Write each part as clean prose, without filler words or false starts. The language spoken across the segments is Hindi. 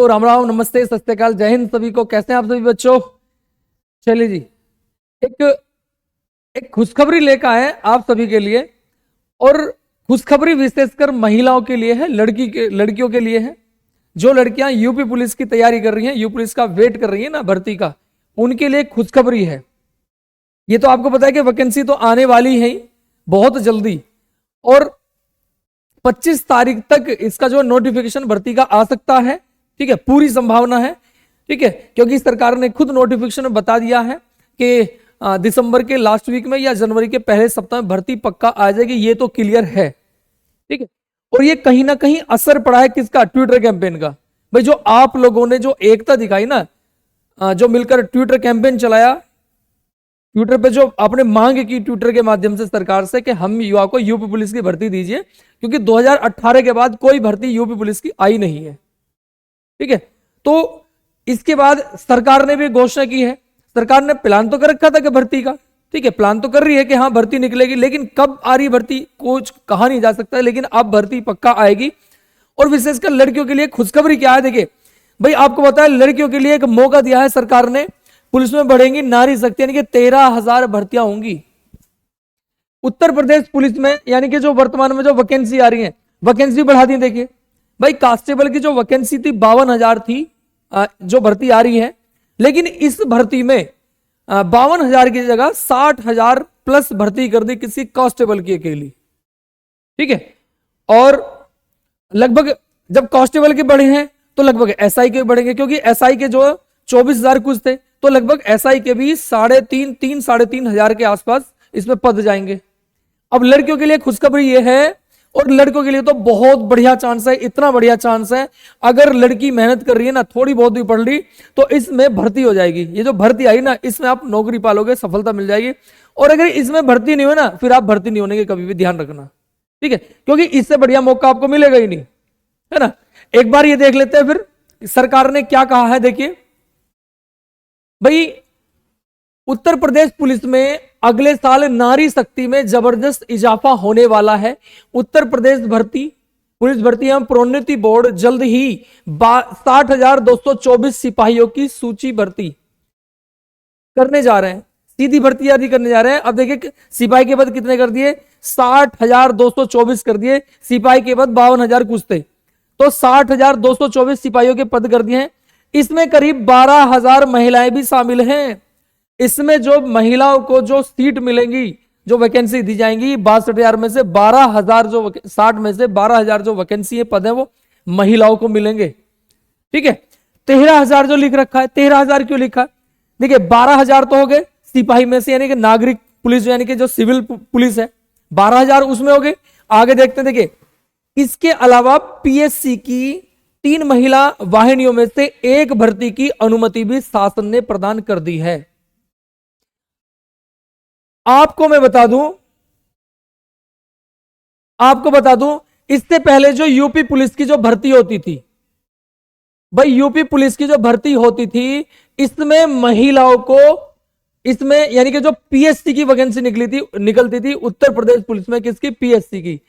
राम राम, नमस्ते, सत श्री अकाल, जय हिंद सभी को। कैसे हैं आप सभी बच्चों? चलिए जी, एक खुशखबरी लेकर आए आप सभी के लिए, और खुशखबरी विशेषकर महिलाओं के लिए है, लड़कियों के लिए है। जो लड़कियां यूपी पुलिस की तैयारी कर रही हैं, यूपी पुलिस का वेट कर रही है ना भर्ती का, उनके लिए खुशखबरी है। ये तो आपको पता है कि वैकेंसी तो आने वाली है ही बहुत जल्दी, और 25 तारीख तक इसका जो नोटिफिकेशन भर्ती का आ सकता है। ठीक है, पूरी संभावना है। ठीक है, क्योंकि सरकार ने खुद नोटिफिकेशन में बता दिया है कि दिसंबर के लास्ट वीक में या जनवरी के पहले सप्ताह में भर्ती पक्का आ जाएगी, ये तो क्लियर है। ठीक है, और ये कहीं ना कहीं असर पड़ा है किसका? ट्विटर कैंपेन का। भाई जो आप लोगों ने जो एकता दिखाई ना, जो मिलकर ट्विटर कैंपेन चलाया, ट्विटर पे जो आपने मांग की ट्विटर के माध्यम से सरकार से कि हम युवा को यूपी पुलिस की भर्ती दीजिए, क्योंकि 2018 के बाद कोई भर्ती यूपी पुलिस की आई नहीं है। ठीक है, तो इसके बाद सरकार ने भी घोषणा की है। सरकार ने प्लान तो कर रखा था कि भर्ती का, ठीक है, प्लान तो कर रही है कि हाँ भर्ती निकलेगी, लेकिन कब आ रही भर्ती कुछ कहा नहीं जा सकता, लेकिन अब भर्ती पक्का आएगी। और विशेषकर लड़कियों के लिए खुशखबरी क्या है? देखिए भाई, आपको पता है लड़कियों के लिए एक मौका दिया है सरकार ने। पुलिस में बढ़ेंगी नारी शक्ति, यानी कि 13,000 भर्तियां होंगी उत्तर प्रदेश पुलिस में। यानी कि जो वर्तमान में जो वैकेंसी आ रही है, वैकेंसी बढ़ा दी। देखिए भाई, कांस्टेबल की जो वैकेंसी थी 52,000 थी, जो भर्ती आ रही है, लेकिन इस भर्ती में 52,000 की जगह 60,000 प्लस भर्ती कर दी किसी कांस्टेबल की अकेली। ठीक है, और लगभग जब कांस्टेबल के बढ़े हैं तो लगभग एसआई के बढ़ेंगे, क्योंकि एसआई के जो 24,000 कुछ थे, तो लगभग एसआई के भी 3,500 के आसपास इसमें पद जाएंगे। अब लड़कियों के लिए खुशखबरी ये है, और लड़कों के लिए तो बहुत बढ़िया चांस है, इतना बढ़िया चांस है। अगर लड़की मेहनत कर रही है ना, थोड़ी बहुत भी पढ़ ली, तो इसमें भर्ती हो जाएगी। ये जो भर्ती आई ना, इसमें आप नौकरी पालोगे, सफलता मिल जाएगी। और अगर इसमें भर्ती नहीं हो ना, फिर आप भर्ती नहीं होने के कभी भी ध्यान रखना। ठीक है, क्योंकि इससे बढ़िया मौका आपको मिलेगा ही नहीं, है ना। एक बार ये देख लेते हैं फिर सरकार ने क्या कहा है। देखिए भाई, उत्तर प्रदेश पुलिस में अगले साल नारी शक्ति में जबरदस्त इजाफा होने वाला है। उत्तर प्रदेश पुलिस भर्ती एवं प्रोन्नति बोर्ड जल्द ही 60,224 सिपाहियों की सूची भर्ती करने जा रहे हैं। सीधी भर्ती आदि करने जा रहे हैं। अब देखिए, सिपाही के पद कितने कर दिए? 60,224 कर दिए। सिपाही के पद 52,000 कुछ थे, तो 60,224 सिपाहियों के पद कर दिए हैं। इसमें करीब 12,000 महिलाएं भी शामिल हैं। इसमें जो महिलाओं को जो सीट मिलेंगी, जो वैकेंसी दी जाएंगी, 62,000 में से 12,000 जो 60 में से 12,000 जो वैकेंसी पद है वो महिलाओं को मिलेंगे। ठीक है, 13,000 जो लिख रखा है, 13,000 क्यों लिखा है? देखिए 12,000 तो हो गए सिपाही में से, यानी कि नागरिक पुलिस, यानी कि जो सिविल पुलिस है, 12,000 उसमें हो गए। आगे देखते हैं, देखिए इसके अलावा पीएससी की 3 महिला वाहिनियों में से एक भर्ती की अनुमति भी शासन ने प्रदान कर दी है। आपको बता दूं, इससे पहले जो यूपी पुलिस की जो भर्ती होती थी, भाई यूपी पुलिस की जो भर्ती होती थी, इसमें महिलाओं को, इसमें यानी कि जो पीएससी की वैकेंसी निकलती थी उत्तर प्रदेश पुलिस में, किसकी? पीएससी की।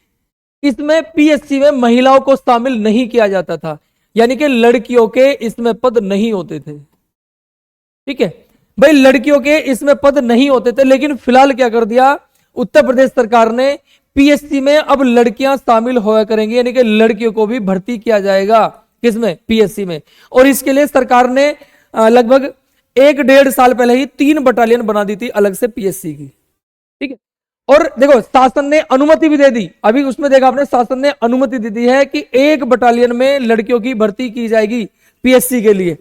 इसमें पीएससी में महिलाओं को शामिल नहीं किया जाता था, यानी कि लड़कियों के इसमें पद नहीं होते थे। ठीक है भाई, लड़कियों के इसमें पद नहीं होते थे, लेकिन फिलहाल क्या कर दिया उत्तर प्रदेश सरकार ने, पीएससी में अब लड़कियां शामिल होया करेंगी, यानी कि लड़कियों को भी भर्ती किया जाएगा। किसमें? पीएससी में। और इसके लिए सरकार ने लगभग 1-1.5 साल पहले ही 3 बटालियन बना दी थी अलग से पीएससी की। ठीक है, और देखो शासन ने अनुमति भी दे दी। अभी उसमें देखा आपने, शासन ने अनुमति दे दी है कि 1 बटालियन में लड़कियों की भर्ती की जाएगी पीएससी के लिए।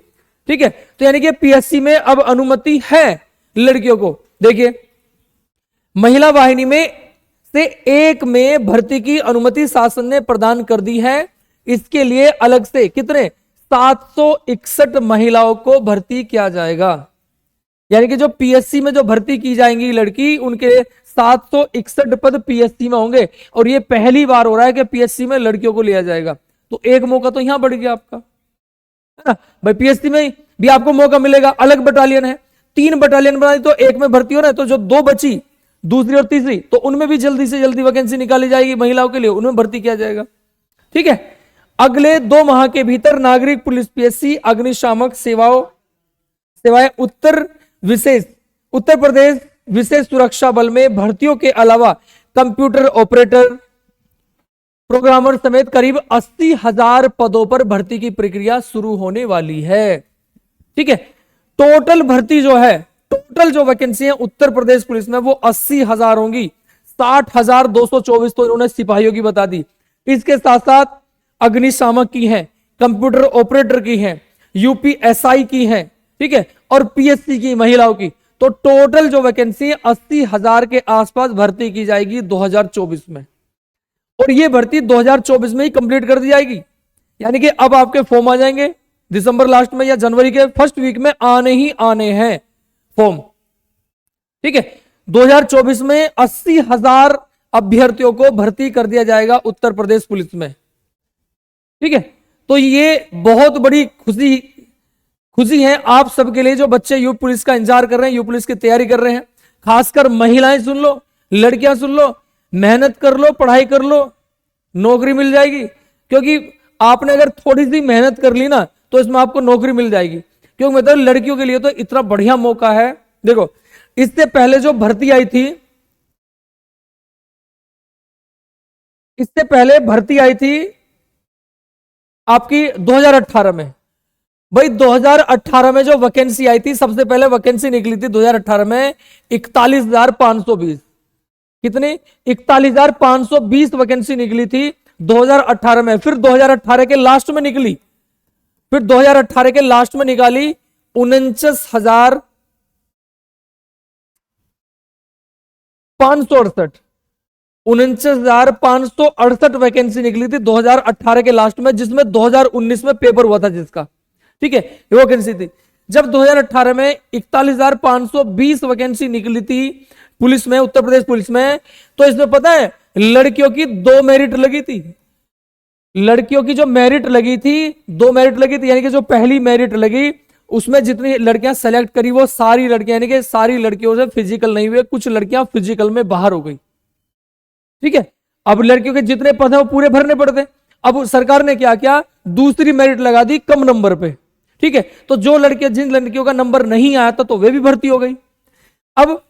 ठीक है, तो यानी कि पीएससी में अब अनुमति है लड़कियों को। देखिए, महिला वाहिनी में से एक में भर्ती की अनुमति शासन ने प्रदान कर दी है। इसके लिए अलग से कितने? 761 महिलाओं को भर्ती किया जाएगा। यानी कि जो पीएससी में जो भर्ती की जाएंगी लड़की, उनके 761 पद पीएससी में होंगे। और ये पहली बार हो रहा है कि पीएससी में लड़कियों को लिया जाएगा, तो एक मौका तो यहां बढ़ गया आपका, है ना भाई। पीएससी में भी आपको मौका मिलेगा। अलग बटालियन है, 3 बटालियन बनाई तो एक में भर्ती हो रहा है, तो जो 2 बची दूसरी और तीसरी, तो उनमें भी जल्दी से जल्दी वैकेंसी निकाली जाएगी महिलाओं के लिए, उनमें भर्ती किया जाएगा। ठीक है, अगले 2 माह के भीतर नागरिक पुलिस पीएससी अग्निशामक सेवाएं उत्तर प्रदेश विशेष सुरक्षा बल में भर्तियों के अलावा कंप्यूटर ऑपरेटर, प्रोग्रामर समेत करीब 80,000 पदों पर भर्ती की प्रक्रिया शुरू होने वाली है। ठीक है, टोटल भर्ती जो है, टोटल जो वैकेंसी है उत्तर प्रदेश पुलिस में वो 80,000 होंगी। 60,224 तो इन्होंने सिपाहियों की बता दी। इसके साथ साथ अग्निशामक की है, कंप्यूटर ऑपरेटर की है, यूपीएसआई की है, ठीक है, और पीएससी की महिलाओं की। तो टोटल जो वैकेंसी है 80,000 के आसपास भर्ती की जाएगी 2024 में, और ये भर्ती 2024 में ही कंप्लीट कर दी जाएगी। यानी कि अब आपके फॉर्म आ जाएंगे दिसंबर लास्ट में या जनवरी के फर्स्ट वीक में आने ही आने हैं फॉर्म। ठीक है, 2024 में 80,000 अभ्यर्थियों को भर्ती कर दिया जाएगा उत्तर प्रदेश पुलिस में। ठीक है, तो ये बहुत बड़ी खुशी है आप सबके लिए जो बच्चे यूपी पुलिस का इंतजार कर रहे हैं, यूपी पुलिस की तैयारी कर रहे हैं। खासकर महिलाएं सुन लो, लड़कियां सुन लो, मेहनत कर लो, पढ़ाई कर लो, नौकरी मिल जाएगी। क्योंकि आपने अगर थोड़ी सी मेहनत कर ली ना तो इसमें आपको नौकरी मिल जाएगी। क्योंकि मतलब लड़कियों के लिए तो इतना बढ़िया मौका है। देखो, इससे पहले जो भर्ती आई थी, इससे पहले भर्ती आई थी आपकी 2018 में। भाई 2018 में जो वैकेंसी आई थी, सबसे पहले वैकेंसी निकली थी 2018 में 41,520। कितनी? 41,520 वैकेंसी निकली थी 2018 में। फिर 2018 के लास्ट में निकली, फिर 2018 के लास्ट में निकाली 49,568 49,568 वैकेंसी निकली थी 2018 के लास्ट में, जिसमें 2019 में पेपर हुआ था जिसका। ठीक है, ये वैकेंसी थी। जब 2018 में 41,520 वैकेंसी निकली थी पुलिस में, उत्तर प्रदेश पुलिस में, तो इसमें पता है लड़कियों की 2 मेरिट लगी थी। लड़कियों की जो मेरिट लगी थी 2 मेरिट लगी थी, यानी कि जो पहली मेरिट लगी उसमें जितनी लड़कियां सेलेक्ट करी वो सारी लड़कियां, यानी कि सारी लड़कियों से फिजिकल नहीं हुए, कुछ लड़कियां फिजिकल में बाहर हो गई। ठीक है, अब लड़कियों के जितने पद है वो पूरे भरने पड़ते। अब सरकार ने क्या किया, दूसरी मेरिट लगा दी कम नंबर पे। ठीक है, तो जो लड़कियां, जिन लड़कियों का नंबर नहीं आया था तो वे भी भर्ती हो गई। अब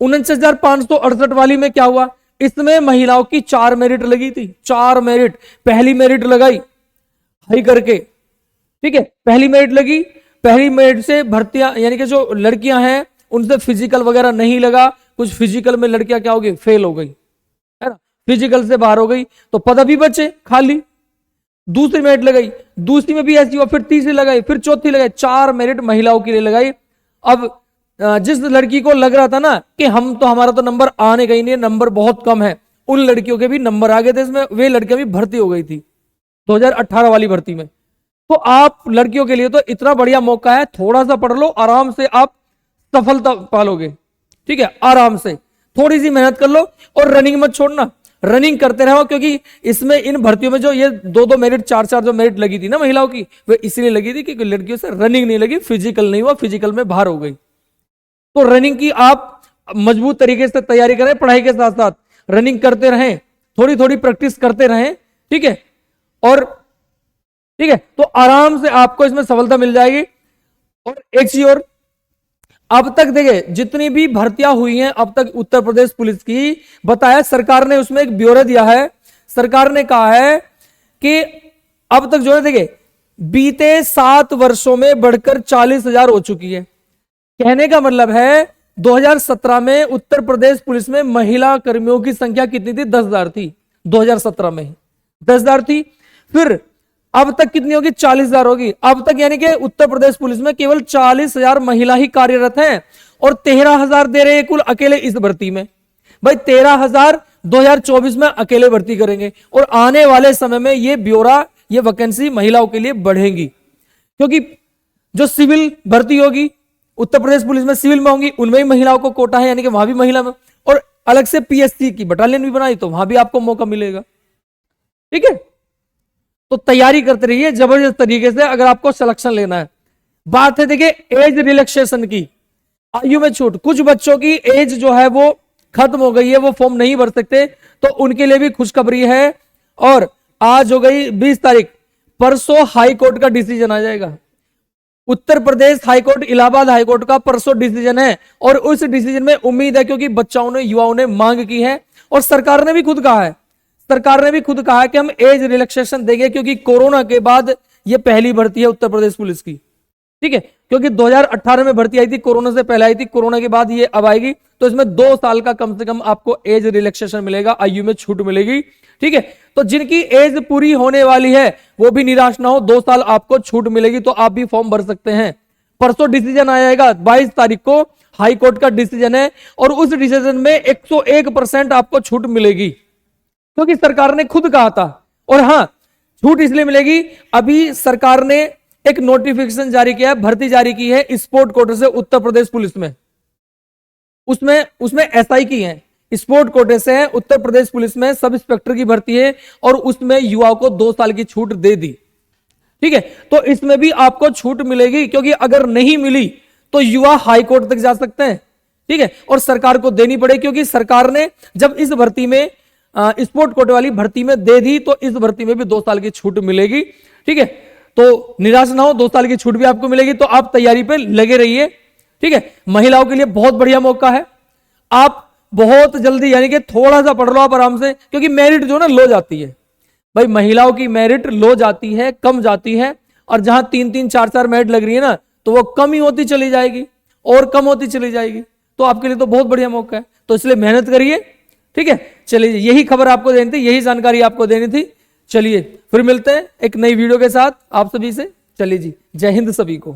49,568 वाली में क्या हुआ, इसमें महिलाओं की 4 मेरिट लगी थी। 4 मेरिट, पहली मेरिट लगाई हाई करके। ठीक है, पहली मेरिट लगी, पहली मेरिट से भर्तियां, यानी कि जो लड़कियां हैं उनसे फिजिकल वगैरह नहीं लगा, कुछ फिजिकल में लड़कियां क्या हो गई, फेल हो गई, है ना, फिजिकल से बाहर हो गई, तो पद भी बचे खाली। दूसरी मेरिट लगाई, दूसरी में भी ऐसी हुआ, फिर तीसरी लगाई, फिर चौथी लगाई, 4 मेरिट महिलाओं के लिए लगाई। अब जिस लड़की को लग रहा था ना कि हमारा तो नंबर आने का ही नहीं, नंबर बहुत कम है, उन लड़कियों के भी नंबर आ गए थे इसमें, वे लड़कियां भी भर्ती हो गई थी 2018 वाली भर्ती में। तो आप लड़कियों के लिए तो इतना बढ़िया मौका है, थोड़ा सा पढ़ लो, आराम से आप सफलता पालोगे। ठीक है, आराम से थोड़ी सी मेहनत कर लो, और रनिंग मत छोड़ना, रनिंग करते रहो। क्योंकि इसमें इन भर्तियों में जो ये 2-2 मेरिट, 4-4 जो मेरिट लगी थी ना महिलाओं की, वे इसलिए लगी थी क्योंकि लड़कियों से रनिंग नहीं लगी, फिजिकल नहीं हुआ, फिजिकल में बाहर हो गई। तो रनिंग की आप मजबूत तरीके से तैयारी करें, पढ़ाई के साथ साथ रनिंग करते रहें, थोड़ी थोड़ी प्रैक्टिस करते रहें। ठीक है, और ठीक है, तो आराम से आपको इसमें सफलता मिल जाएगी। और एक चीज और, अब तक देखिए जितनी भी भर्तियां हुई हैं अब तक उत्तर प्रदेश पुलिस की, बताया सरकार ने, उसमें एक ब्यौरा दिया है। सरकार ने कहा है कि अब तक जो है देखिए बीते 7 वर्षों में बढ़कर 40,000 हो चुकी है। कहने का मतलब है 2017 में उत्तर प्रदेश पुलिस में महिला कर्मियों की संख्या कितनी थी, 10,000 थी 2017 में, 10,000 थी। फिर अब तक कितनी होगी, 40,000 होगी अब तक। यानी कि उत्तर प्रदेश पुलिस में केवल 40,000 महिला ही कार्यरत हैं, और 13,000 दे रहे हैं कुल अकेले इस भर्ती में। भाई 13,000 2024 में अकेले भर्ती करेंगे, और आने वाले समय में ये ब्यौरा, ये वैकेंसी महिलाओं के लिए बढ़ेंगी। क्योंकि जो सिविल भर्ती होगी उत्तर प्रदेश पुलिस में, सिविल में होंगी, उनमें ही महिलाओं को कोटा है, यानी कि वहां भी महिला में, और अलग से पीएससी की बटालियन भी बनाई तो वहां भी आपको मौका मिलेगा। ठीक है, तो तैयारी करते रहिए जबरदस्त तरीके से अगर आपको सिलेक्शन लेना है। बात है देखिए एज रिलैक्सेशन की, आयु में छूट। कुछ बच्चों की एज जो है वो खत्म हो गई है, वो फॉर्म नहीं भर सकते, तो उनके लिए भी खुशखबरी है। और आज हो गई 20 तारीख, परसों हाई कोर्ट का डिसीजन आ जाएगा। उत्तर प्रदेश हाईकोर्ट, इलाहाबाद हाईकोर्ट का परसों डिसीजन है और उस डिसीजन में उम्मीद है, क्योंकि बच्चाओं ने, युवाओं ने मांग की है और सरकार ने भी खुद कहा है, सरकार ने भी खुद कहा है कि हम एज रिलैक्सेशन देंगे, क्योंकि कोरोना के बाद यह पहली भर्ती है उत्तर प्रदेश पुलिस की। ठीक है, क्योंकि 2018 में भर्ती आई थी, कोरोना से पहले आई थी, कोरोना के बाद ये अब आएगी, तो इसमें 2 साल का कम से कम आपको एज रिलैक्सेशन मिलेगा, आयु में छूट मिलेगी। ठीक है, तो जिनकी एज पूरी होने वाली है वो भी निराश ना हो, 2 साल आपको छूट मिलेगी, तो आप भी फॉर्म भर सकते हैं। परसों डिसीजन आएगा, 22 तारीख को हाई कोर्ट का डिसीजन है और उस डिसीजन में 101% आपको छूट मिलेगी, क्योंकि सरकार ने खुद कहा था। और हां, छूट इसलिए मिलेगी, अभी सरकार ने एक नोटिफिकेशन जारी किया है, भर्ती जारी की है स्पोर्ट कोटे से उत्तर प्रदेश पुलिस में, उसमें एसआई की है, स्पोर्ट कोटे से है उत्तर प्रदेश पुलिस में, सब इंस्पेक्टर की भर्ती है और उसमें युवाओं को 2 साल की छूट दे दी। ठीक है, तो इसमें भी आपको छूट मिलेगी, क्योंकि अगर नहीं मिली तो युवा हाई कोर्ट तक जा सकते हैं। ठीक है, और सरकार को देनी पड़े, क्योंकि सरकार ने जब इस भर्ती में स्पोर्ट कोटे वाली भर्ती में दे दी, तो इस भर्ती में भी 2 साल की छूट मिलेगी। ठीक है, तो निराश ना हो, 2 साल की छूट भी आपको मिलेगी, तो आप तैयारी पे लगे रहिए। ठीक है, महिलाओं के लिए बहुत बढ़िया मौका है, आप बहुत जल्दी, यानी कि थोड़ा सा पढ़ लो आप आराम से, क्योंकि मेरिट जो ना लो जाती है भाई, महिलाओं की मेरिट लो जाती है, कम जाती है, और जहां 3-3, 4-4 मेरिट लग रही है ना, तो वो कम ही होती चली जाएगी और कम होती चली जाएगी, तो आपके लिए तो बहुत बढ़िया मौका है, तो इसलिए मेहनत करिए। ठीक है, चलिए, यही खबर आपको देनी थी, यही जानकारी आपको देनी थी। चलिए फिर मिलते हैं एक नई वीडियो के साथ आप सभी से। चलिए जी, जय हिंद सभी को।